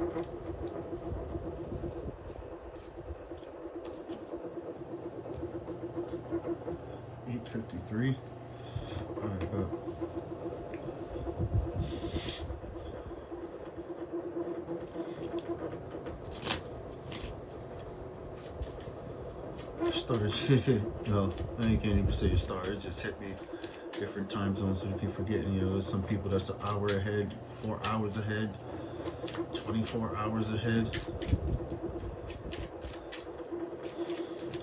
$8.53. All right, but started. No, I can't even say it started. It just hit me. Different time zones, so you keep forgetting. You know, there's some people that's an hour ahead, 4 hours ahead, 24 hours ahead.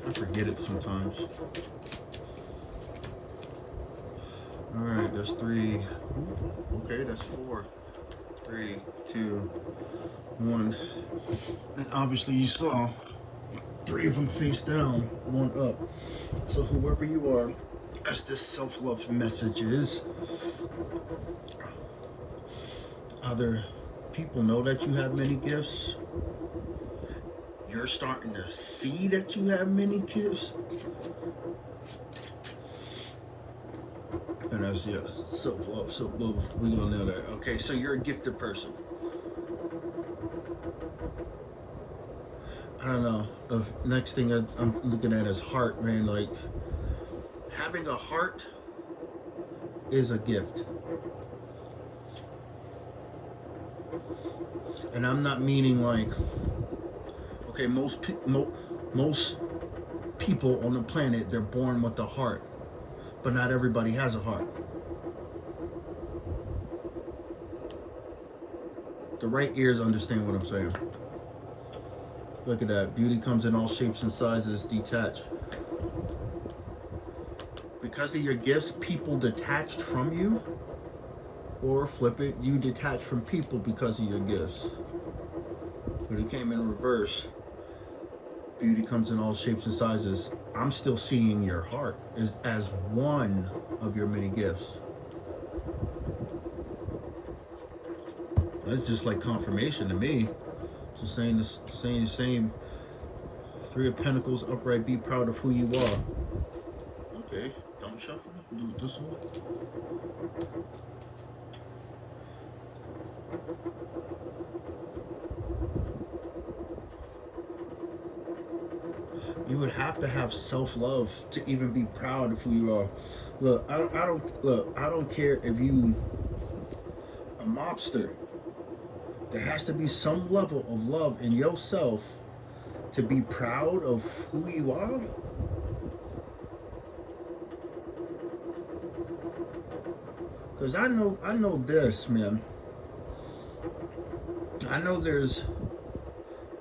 I forget it sometimes. All right, that's 3. Okay, that's 4. 3, 2, 1. And obviously you saw 3 of them face down, 1 up. So whoever you are, as this self-love message is, other people know that you have many gifts. You're starting to see that you have many gifts. And that's, yeah, self-love, self-love. We're gonna know that. Okay, so you're a gifted person. I don't know. Next thing I'm looking at is heart, man. Like, having a heart is a gift. And I'm not meaning like, okay, most people on the planet, they're born with a heart, but not everybody has a heart. The right ears understand what I'm saying. Look at that. Beauty comes in all shapes and sizes, detached. Because of your gifts, people detached from you, or flip it, you detach from people because of your gifts. But it came in reverse. Beauty comes in all shapes and sizes. I'm still seeing your heart as one of your many gifts. That's just like confirmation to me. So saying the same. 3 of Pentacles upright. Be proud of who you are. Okay, don't shuffle. Do it this one. You would have to have self-love to even be proud of who you are. Look, I don't care if you a mobster. There has to be some level of love in yourself to be proud of who you are. Because I know this, man. I know there's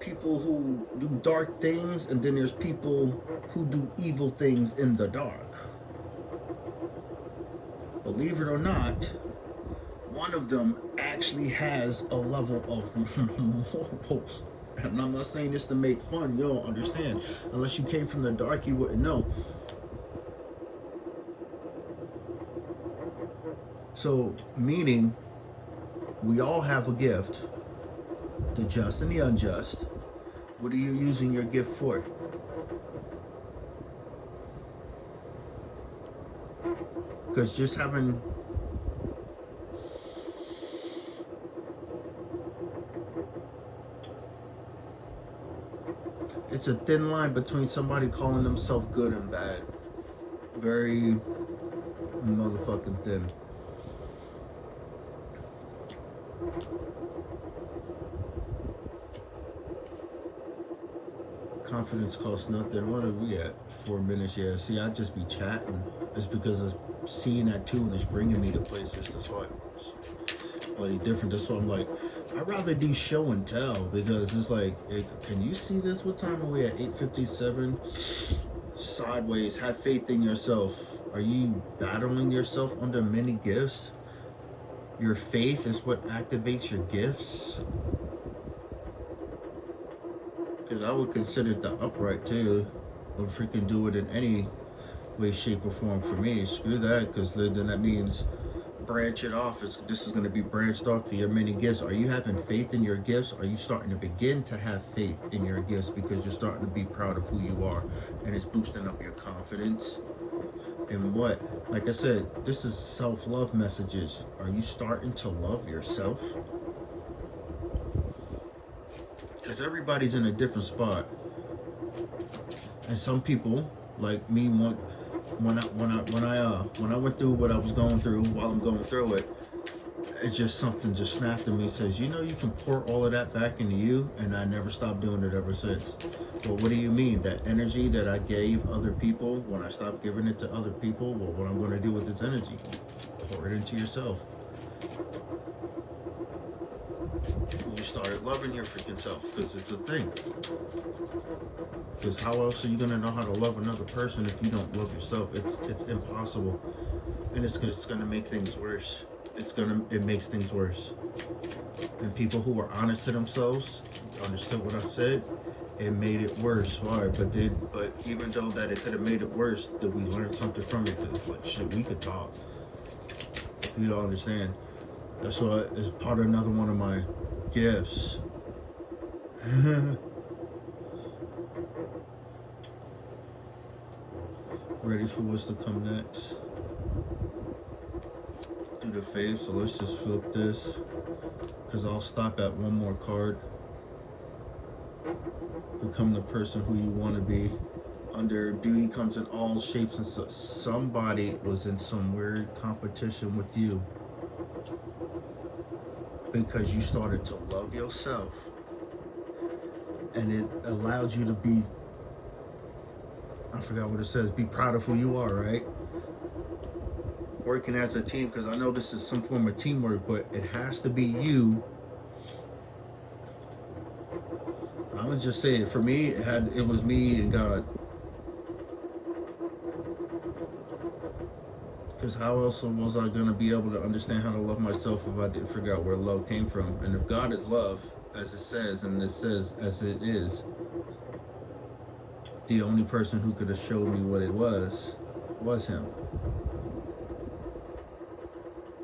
people who do dark things, and then there's people who do evil things in the dark. Believe it or not, one of them actually has a level of morals. And I'm not saying this to make fun, you don't understand. Unless you came from the dark, you wouldn't know. So, meaning, we all have a gift, the just and the unjust. What are you using your gift for? Because just having it's a thin line between somebody calling themselves good and bad. Very motherfucking thin. Confidence costs nothing. What are we at? 4 minutes. Yeah, see, I just be chatting. It's because I'm seeing that too, and it's bringing me to places. That's why it's bloody different. That's why I'm like, I'd rather do show and tell, because it's like, can you see this? What time are we at? 8:57. Sideways. Have faith in yourself. Are you battling yourself under many gifts? Your faith is what activates your gifts. Because I would consider the upright too. I would freaking do it in any way, shape, or form for me. Screw that, because then that means branch it off. This is going to be branched off to your many gifts. Are you having faith in your gifts? Are you starting to begin to have faith in your gifts because you're starting to be proud of who you are, and it's boosting up your confidence? And what, like I said, this is self-love messages. Are you starting to love yourself? because everybody's in a different spot. And some people, like me, when I went through what I was going through, while I'm going through it, it's just something just snapped in me. Says, you know, you can pour all of that back into you, and I never stopped doing it ever since. Well, what do you mean? That energy that I gave other people, when I stopped giving it to other people, well, what I'm going to do with this energy? Pour it into yourself. You started loving your freaking self, because it's a thing. Because how else are you going to know how to love another person if you don't love yourself? It's impossible, and it's going to make things worse. It makes things worse. And people who are honest to themselves understood what I said. It made it worse. Why? But even though that it could have made it worse, did we learn something from it? Because like shit, we could talk. You don't understand. That's why it's part of another one of my gifts. Ready for what's to come next? Do the fave, so let's just flip this, because I'll stop at one more card. Become the person who you want to be. Under duty comes in all shapes and so somebody was in some weird competition with you because you started to love yourself, and it allowed you to be, I forgot what it says, be proud of who you are, right? Working as a team, because I know this is some form of teamwork, but it has to be you. I would just say it, for me, it was me and God. Because how else was I going to be able to understand how to love myself if I didn't figure out where love came from? And if God is love, as it says, and it says as it is, the only person who could have showed me what it was him.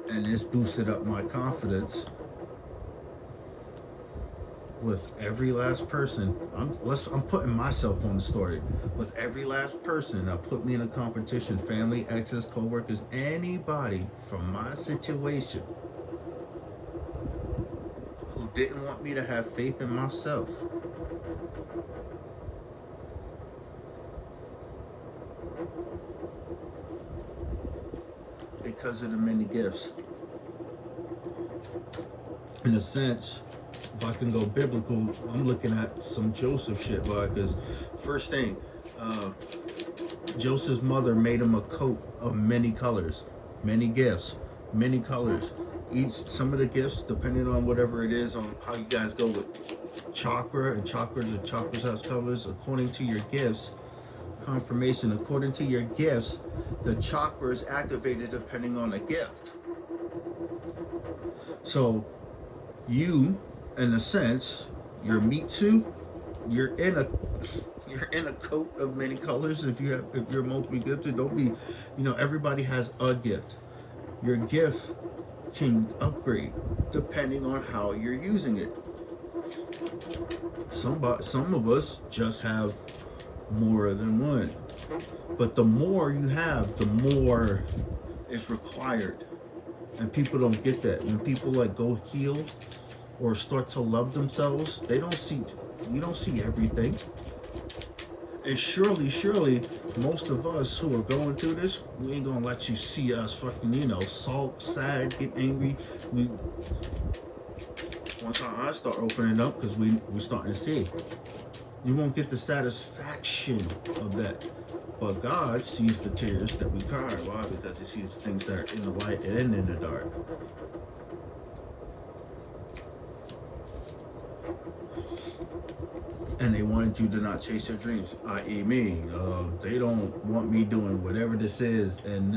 And this boosted up my confidence with every last person. I'm putting myself on the story. With every last person that put me in a competition, family, exes, co-workers, anybody from my situation who didn't want me to have faith in myself. Because of the many gifts. In a sense, if I can go biblical, I'm looking at some Joseph shit, because first thing, Joseph's mother made him a coat of many colors, many gifts, many colors. Some of the gifts, depending on whatever it is, on how you guys go with chakra, and chakras has colors according to your gifts. Confirmation, according to your gifts, the chakra is activated depending on the gift. So you, in a sense, your meat suit, you're in a coat of many colors. If you're multiple gifted, don't be, everybody has a gift. Your gift can upgrade depending on how you're using it. Some of us just have more than one, but the more you have, the more is required, and people don't get that. When people go heal or start to love themselves, you don't see everything. And surely most of us who are going through this, we ain't gonna let you see us fucking sulk, sad, get angry. Once our eyes start opening up, because we're starting to see, you won't get the satisfaction of that. But God sees the tears that we cry. Why? Because he sees the things that are in the light and in the dark. And they wanted you to not chase your dreams, i.e. me. They don't want me doing whatever this is. And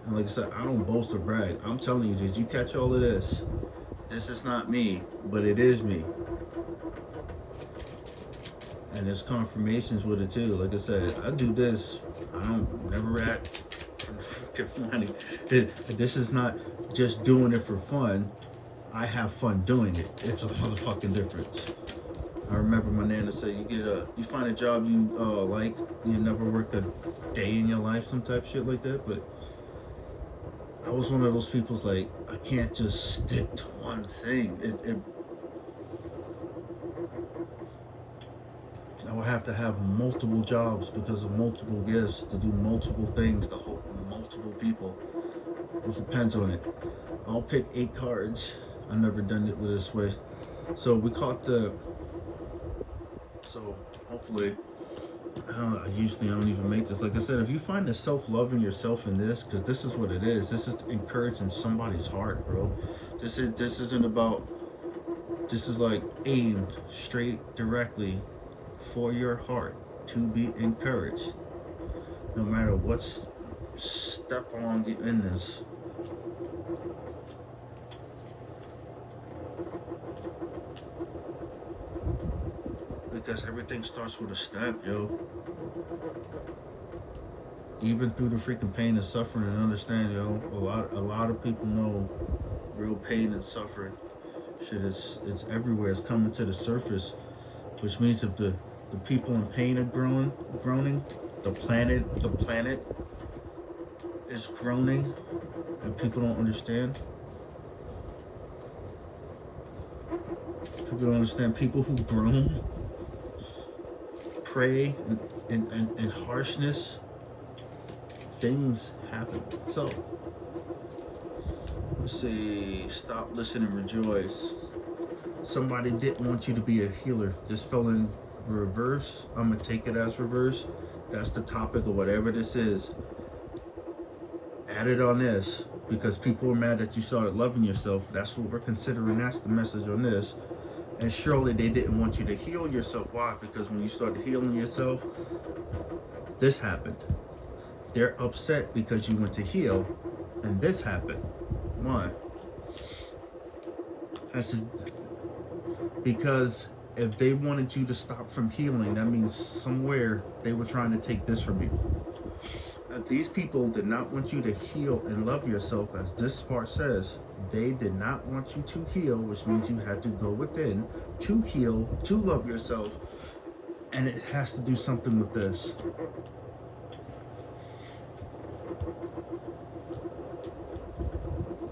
like I said, I don't boast or brag. I'm telling you, did you catch all of this? This is not me, but it is me. And there's confirmations with it too. Like I said, I do this. I don't never act for money. This is not just doing it for fun. I have fun doing it. It's a motherfucking difference. I remember my nana said, you find a job you like, you never work a day in your life, some type of shit like that. But I was one of those people's like, I can't just stick to one thing. I would have to have multiple jobs because of multiple gifts to do multiple things to help multiple people. It depends on it. I'll pick 8 cards. I've never done it with this way. So we caught the. So hopefully, I usually don't even make this. Like I said, if you find the self-love in yourself in this, because this is what it is. This is encouraging somebody's heart, bro. This isn't about. This is like aimed straight directly for your heart to be encouraged, no matter what step along in this. Because everything starts with a step, yo. Even through the freaking pain and suffering, and understand, yo, a lot of people know real pain and suffering. Shit is, it's everywhere. It's coming to the surface, which means if the people in pain are groaning, the planet is groaning, and people don't understand. People don't understand. People who groan, pray in harshness, things happen. So let's see, stop, listen, and rejoice. Somebody didn't want you to be a healer. This fell in reverse. I'm gonna take it as reverse. That's the topic of whatever this is. Add it on this, because people are mad that you started loving yourself. That's what we're considering. That's the message on this. And surely they didn't want you to heal yourself. Why? Because when you started healing yourself, this happened. They're upset because you went to heal, and this happened. Why? Because if they wanted you to stop from healing, that means somewhere they were trying to take this from you. If these people did not want you to heal and love yourself, as this part says, they did not want you to heal, which means you had to go within to heal, to love yourself, and it has to do something with this.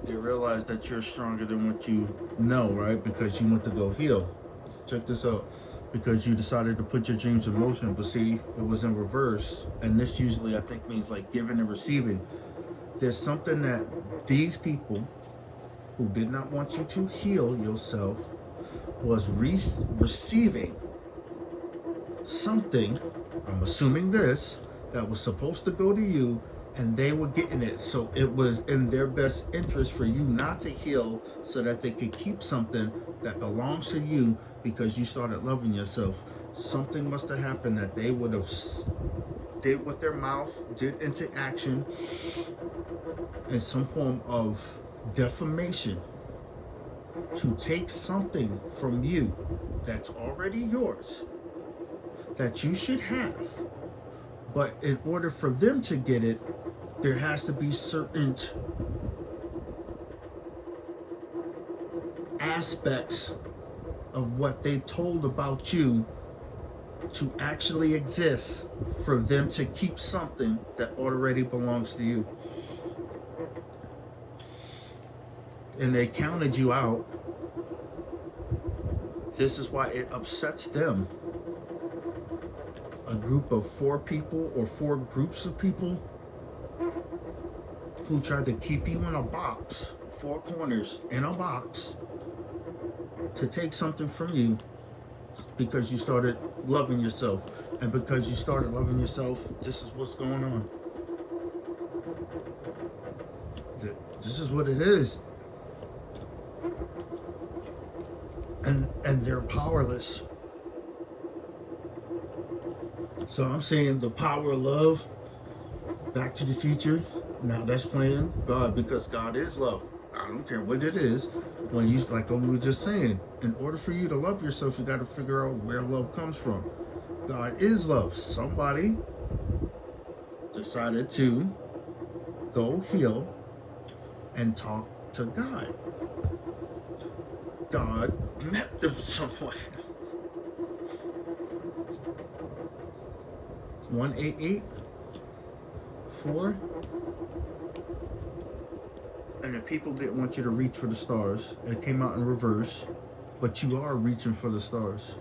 You realize that you're stronger than what you know, right? Because you went to go heal. Check this out. Because you decided to put your dreams in motion, but see, it was in reverse. And this usually, I think, means like giving and receiving. There's something that these people who did not want you to heal yourself was receiving something, I'm assuming this, that was supposed to go to you, and they were getting it. So it was in their best interest for you not to heal, so that they could keep something that belongs to you because you started loving yourself. Something must have happened that they would have did with their mouth, did into action, in some form of defamation, to take something from you that's already yours, that you should have. But in order for them to get it, there has to be certain aspects of what they told about you to actually exist for them to keep something that already belongs to you. And they counted you out. This is why it upsets them. A group of 4 people or 4 groups of people who tried to keep you in a box, 4 corners in a box, to take something from you because you started loving yourself. And because you started loving yourself, this is what's going on. This is what it is. And they're powerless. So I'm saying the power of love, Back to the Future, now that's playing God, because God is love. I don't care what it is. When you, like we were just saying, in order for you to love yourself, you got to figure out where love comes from. God is love. Somebody decided to go heal and talk to God. God met them somewhere. 188-4. And the people didn't want you to reach for the stars. It came out in reverse, but you are reaching for the stars.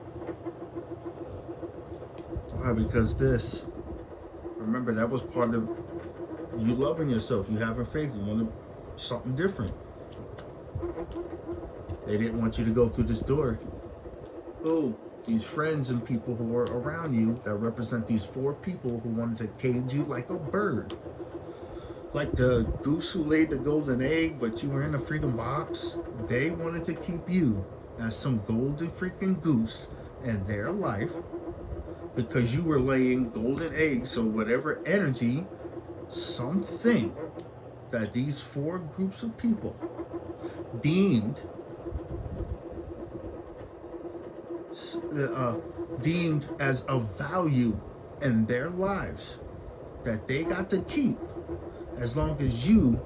Why? Because remember, that was part of you loving yourself, you having faith, you wanted something different. They didn't want you to go through this door. Oh, these friends and people who were around you that represent these 4 people who wanted to cage you like a bird. Like the goose who laid the golden egg, but you were in a freaking box. They wanted to keep you as some golden freaking goose in their life because you were laying golden eggs. So whatever energy, something that these 4 groups of people deemed as of value in their lives that they got to keep as long as you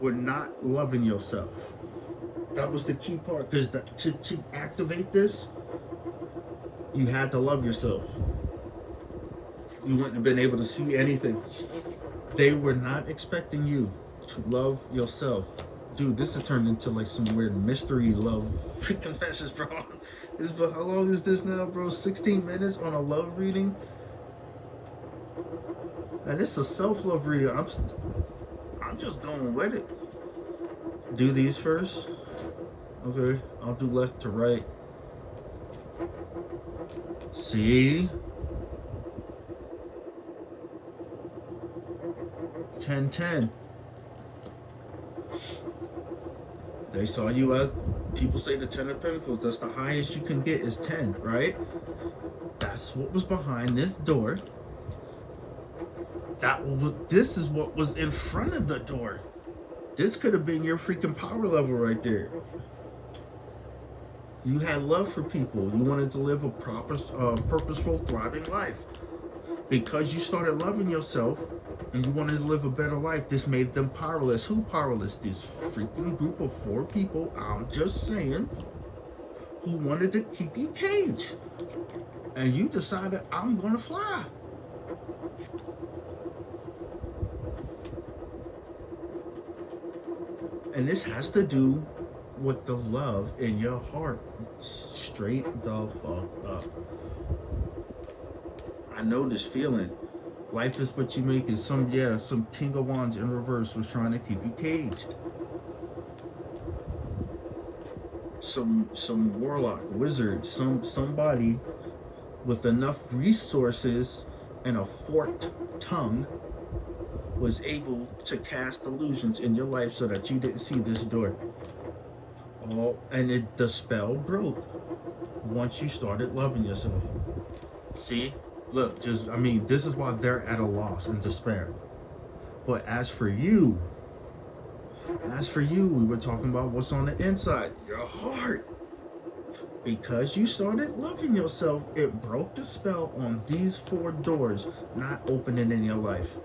were not loving yourself. That was the key part, because to activate this, you had to love yourself. You wouldn't have been able to see anything. They were not expecting you to love yourself. Dude, this has turned into like some weird mystery love freaking message, bro. How long is this now, bro? 16 minutes on a love reading? And it's a self-love reading. I'm just going with it. Do these first. Okay, I'll do left to right. See? 10-10. They saw you as, people say the 10 of Pentacles, that's the highest you can get is 10, right? That's what was behind this door. This is what was in front of the door. This could have been your freaking power level right there. You had love for people. You wanted to live a proper, purposeful, thriving life. Because you started loving yourself and you wanted to live a better life, this made them powerless. Who powerless? This freaking group of 4 people, I'm just saying, who wanted to keep you caged. And you decided, I'm gonna fly. And this has to do with the love in your heart. Straight the fuck up. I know this feeling. Life is what you make it. Some King of Wands in reverse was trying to keep you caged. Some warlock, wizard, somebody with enough resources and a forked tongue was able to cast illusions in your life so that you didn't see this door. And the spell broke once you started loving yourself. See? Look, this is why they're at a loss and despair. But as for you, we were talking about what's on the inside, your heart. Because you started loving yourself, it broke the spell on these 4 doors not opening in your life.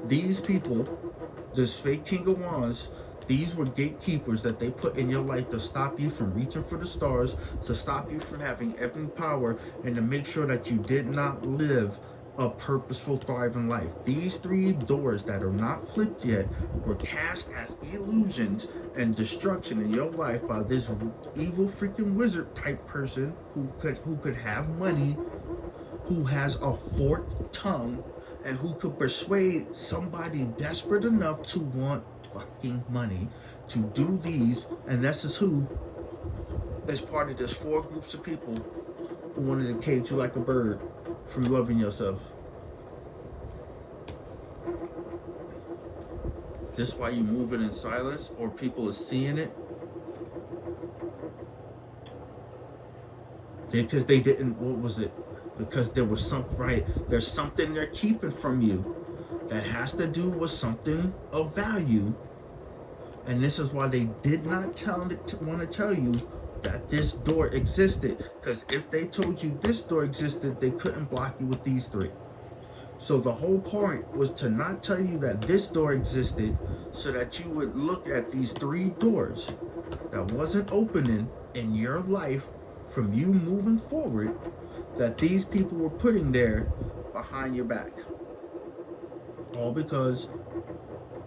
These people, this fake King of Wands, these were gatekeepers that they put in your life to stop you from reaching for the stars, to stop you from having epic power, and to make sure that you did not live a purposeful, thriving life. These 3 doors that are not flipped yet were cast as illusions and destruction in your life by this evil freaking wizard type person who could have money, who has a forked tongue, and who could persuade somebody desperate enough to want fucking money to do these. And this is who is part of this 4 groups of people who wanted to cage you like a bird from loving yourself. Is this why you moving in silence, or people are seeing it? Because they didn't, what was it? Because there was there's something they're keeping from you that has to do with something of value. And this is why they did not want to tell you that this door existed. Because if they told you this door existed, they couldn't block you with these 3. So the whole point was to not tell you that this door existed, so that you would look at these 3 doors that wasn't opening in your life from you moving forward, that these people were putting there behind your back. All because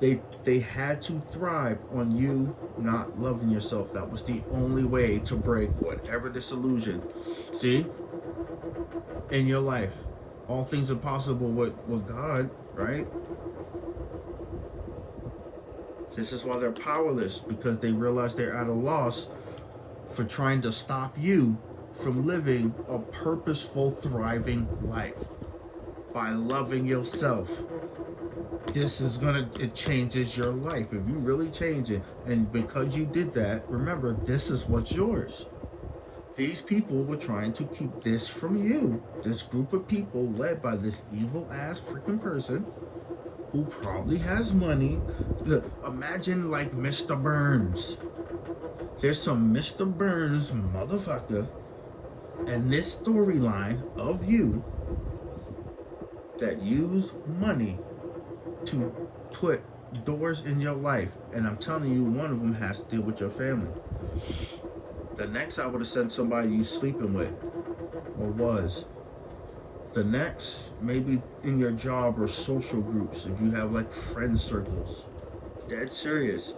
They had to thrive on you not loving yourself. That was the only way to break whatever this illusion. See, in your life, all things are possible with God, right? This is why they're powerless, because they realize they're at a loss for trying to stop you from living a purposeful, thriving life by loving yourself. It changes your life if you really change it. And because you did that, remember, this is what's yours. These people were trying to keep this from you. This group of people led by this evil ass freaking person who probably has money. Imagine like Mr. Burns. There's some Mr. Burns motherfucker and this storyline of you that use money to put doors in your life. And I'm telling you, one of them has to deal with your family. The next, I would have sent somebody you sleeping with or was. The next, maybe in your job or social groups, if you have like friend circles. Dead serious.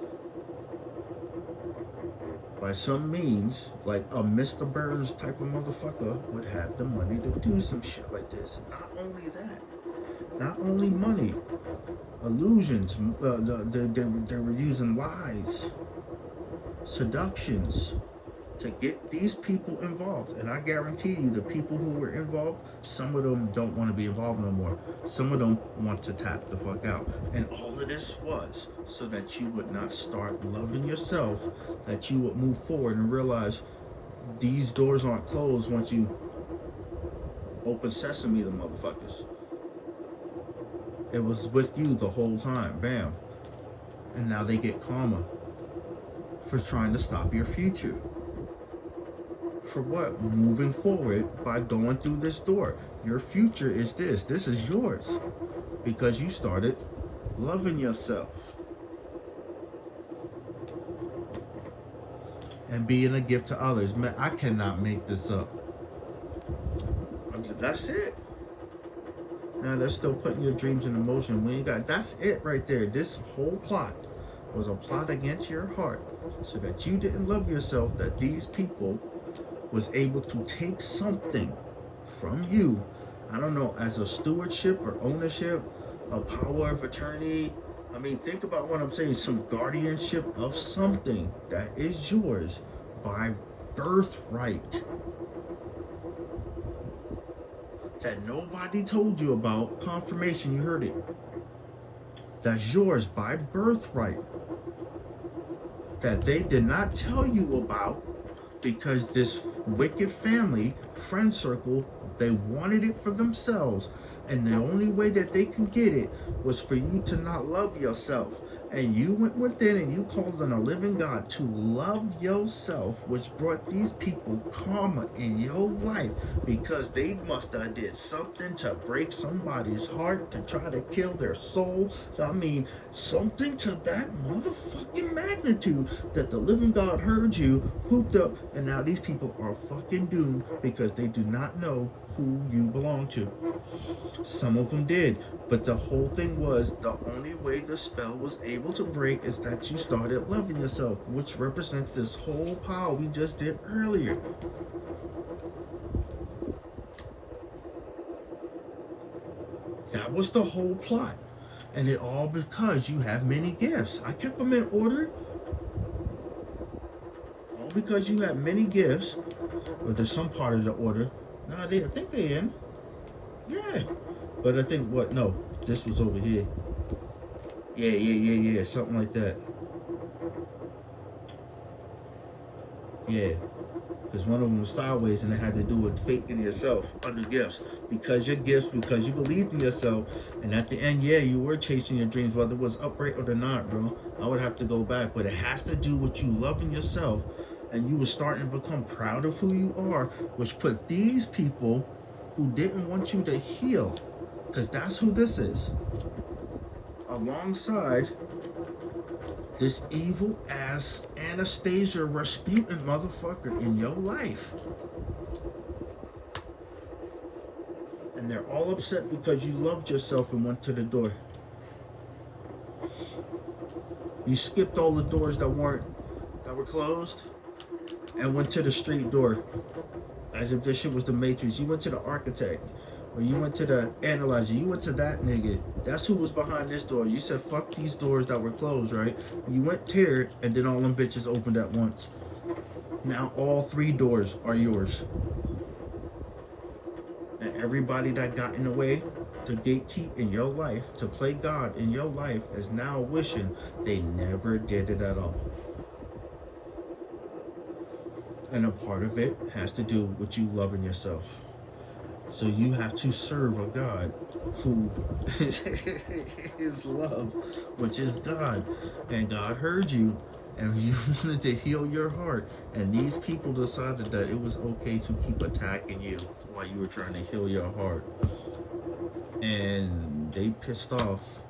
By some means, like a Mr. Burns type of motherfucker would have the money to do some shit like this. Not only that, not only money, illusions, they were using lies, seductions to get these people involved. And I guarantee you, the people who were involved, some of them don't want to be involved no more. Some of them want to tap the fuck out. And all of this was so that you would not start loving yourself, that you would move forward and realize these doors aren't closed once you open sesame, the motherfuckers. It was with you the whole time, bam. And now they get karma for trying to stop your future. For what? Moving forward by going through this door. Your future is this. This is yours. Because you started loving yourself. And being a gift to others. Man, I cannot make this up. That's it. Now they're still putting your dreams into motion. When you got, that's it right there. This whole plot was a plot against your heart. So that you didn't love yourself. That these people was able to take something from you, I don't know, as a stewardship or ownership, a power of attorney. I mean, think about what I'm saying, some guardianship of something that is yours by birthright. That nobody told you about. Confirmation, you heard it. That's yours by birthright. That they did not tell you about, because this wicked family, friend circle, they wanted it for themselves. And the only way that they can get it was for you to not love yourself. And you went within and you called on a living God to love yourself, which brought these people karma in your life, because they must have did something to break somebody's heart, to try to kill their soul. I mean, something to that motherfucking magnitude that the living God heard you, pooped up, and now these people are fucking doomed because they do not know who you belong to. Some of them did, but the whole thing was, the only way the spell was able to break is that you started loving yourself, which represents this whole power we just did earlier. That was the whole plot. And it all because you have many gifts. I kept them in order. All because you have many gifts. Or there's some part of the order. No, I think they're in. Yeah. But I think no, this was over here. Yeah, something like that. Yeah. Because one of them was sideways and it had to do with faith in yourself under gifts. Because your gifts, because you believed in yourself. And at the end, yeah, you were chasing your dreams, whether it was upright or not, bro. I would have to go back. But it has to do with you loving yourself. And you were starting to become proud of who you are, which put these people who didn't want you to heal, because that's who this is, alongside this evil ass Anastasia Rasputin motherfucker in your life. And they're all upset because you loved yourself and went to the door. You skipped all the doors that were closed and went to the street door as if this shit was the Matrix. You went to the architect, or you went to the analyzer. You went to that nigga. That's who was behind this door. You said fuck these doors that were closed, right? You went here, and then all them bitches opened at once. Now all 3 doors are yours. And everybody that got in the way to gatekeep in your life, to play God in your life, is now wishing they never did it at all. And a part of it has to do with you loving yourself. So you have to serve a God who is love, which is God. And God heard you, and you wanted to heal your heart. And these people decided that it was okay to keep attacking you while you were trying to heal your heart. And they pissed off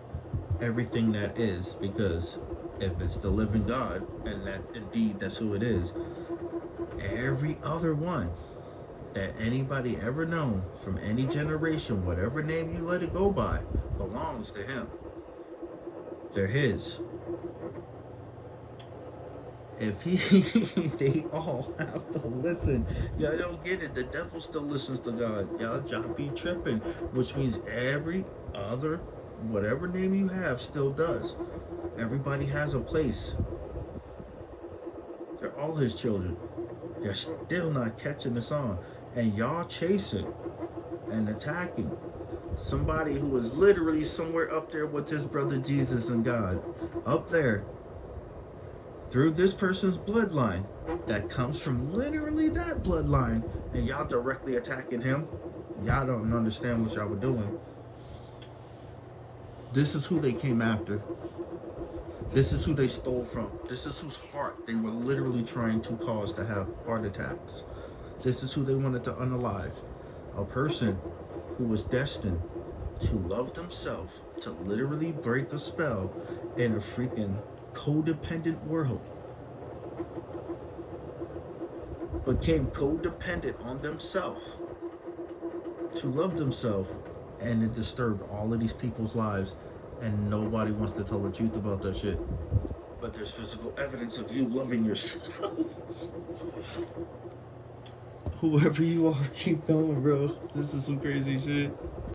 everything that is, because if it's the living God, and that indeed that's who it is, every other one that anybody ever known from any generation, whatever name you let it go by, belongs to him. They're his. If they all have to listen. Y'all don't get it. The devil still listens to God. Y'all be tripping, which means every other, whatever name you have, still does. Everybody has a place. They're all his children. They're still not catching this on. And y'all chasing and attacking somebody who is literally somewhere up there with his brother Jesus and God. Up there. Through this person's bloodline. That comes from literally that bloodline. And y'all directly attacking him. Y'all don't understand what y'all were doing. This is who they came after. This is who they stole from. This is whose heart they were literally trying to cause to have heart attacks. This is who they wanted to unalive. A person who was destined to love themselves, to literally break a spell in a freaking codependent world. Became codependent on themselves to love themselves, and it disturbed all of these people's lives. And nobody wants to tell the truth about that shit. But there's physical evidence of you loving yourself. Whoever you are, keep going, bro. This is some crazy shit.